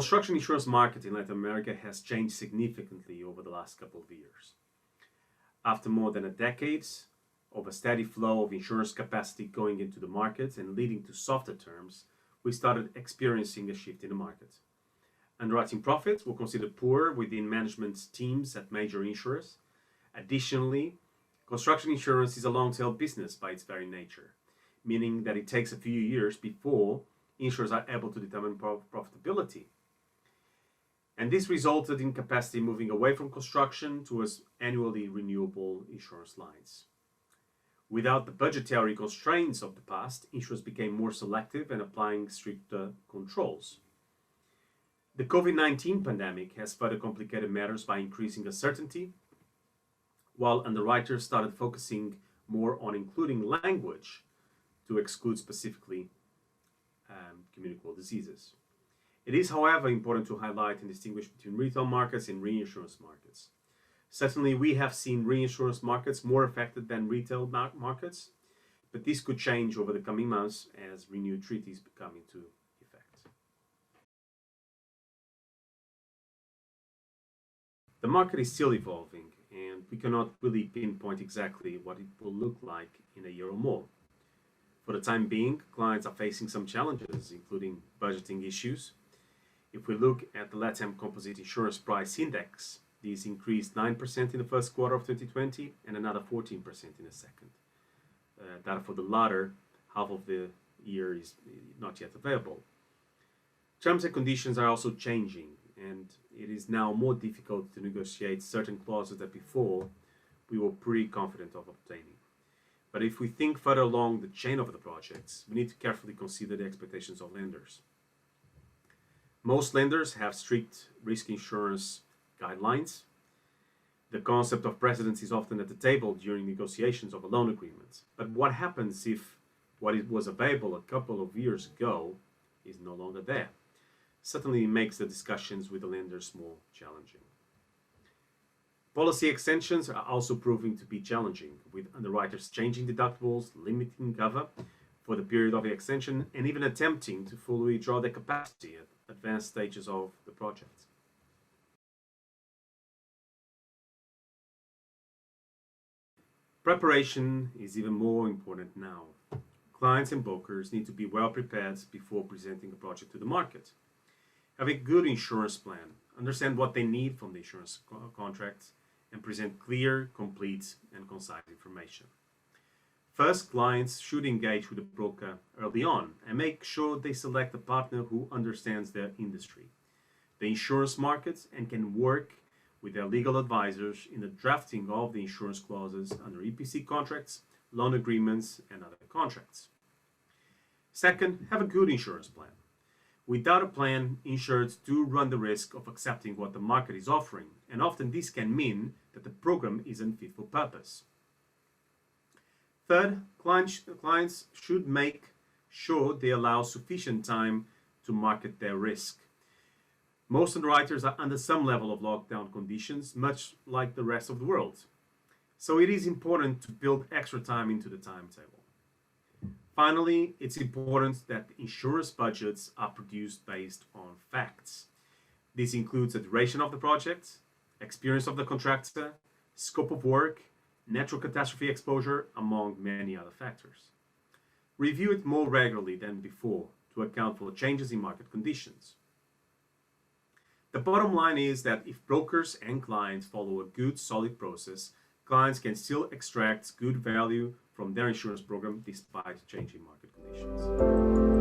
construction insurance market in Latin America has changed significantly over the last couple of years. After more than a decade of a steady flow of insurance capacity going into the market and leading to softer terms, we started experiencing a shift in the market. Underwriting profits were considered poor within management teams at major insurers. Additionally, construction insurance is a long-tail business by its very nature, meaning that it takes a few years before insurers are able to determine profitability. And this resulted in capacity moving away from construction towards annually renewable insurance lines. Without the budgetary constraints of the past, insurers became more selective and applying stricter controls. The COVID-19 pandemic has further complicated matters by increasing uncertainty, while underwriters started focusing more on including language to exclude specifically communicable diseases. It is, however, important to highlight and distinguish between retail markets and reinsurance markets. Certainly, we have seen reinsurance markets more affected than retail markets, but this could change over the coming months as renewed treaties come into effect. The market is still evolving, and we cannot really pinpoint exactly what it will look like in a year or more. For the time being, clients are facing some challenges, including budgeting issues. If we look at the LATAM Composite Insurance Price Index, these increased 9% in the first quarter of 2020 and another 14% in the second. Data for the latter half of the year is not yet available. Terms and conditions are also changing, and it is now more difficult to negotiate certain clauses that before we were pretty confident of obtaining. But if we think further along the chain of the projects, we need to carefully consider the expectations of lenders. Most lenders have strict risk insurance guidelines. The concept of precedence is often at the table during negotiations of a loan agreement. But what happens if what was available a couple of years ago is no longer there? Certainly makes the discussions with the lenders more challenging. Policy extensions are also proving to be challenging, with underwriters changing deductibles, limiting cover for the period of the extension, and even attempting to fully draw their capacity at advanced stages of the project. Preparation is even more important now. Clients and brokers need to be well prepared before presenting a project to the market. Have a good insurance plan, understand what they need from the insurance contract, and present clear, complete, and concise information. First, clients should engage with the broker early on and make sure they select a partner who understands their industry, the insurance market, and can work with their legal advisors in the drafting of the insurance clauses under EPC contracts, loan agreements, and other contracts. Second, have a good insurance plan. Without a plan, insureds do run the risk of accepting what the market is offering, and often this can mean that the program isn't fit for purpose. Third, clients should make sure they allow sufficient time to market their risk. Most underwriters are under some level of lockdown conditions, much like the rest of the world. So it is important to build extra time into the timetable. Finally, it's important that insurance budgets are produced based on facts. This includes the duration of the project, experience of the contractor, scope of work, natural catastrophe exposure, among many other factors. Review it more regularly than before to account for changes in market conditions. The bottom line is that if brokers and clients follow a good, solid process, clients can still extract good value from their insurance program despite changing market conditions.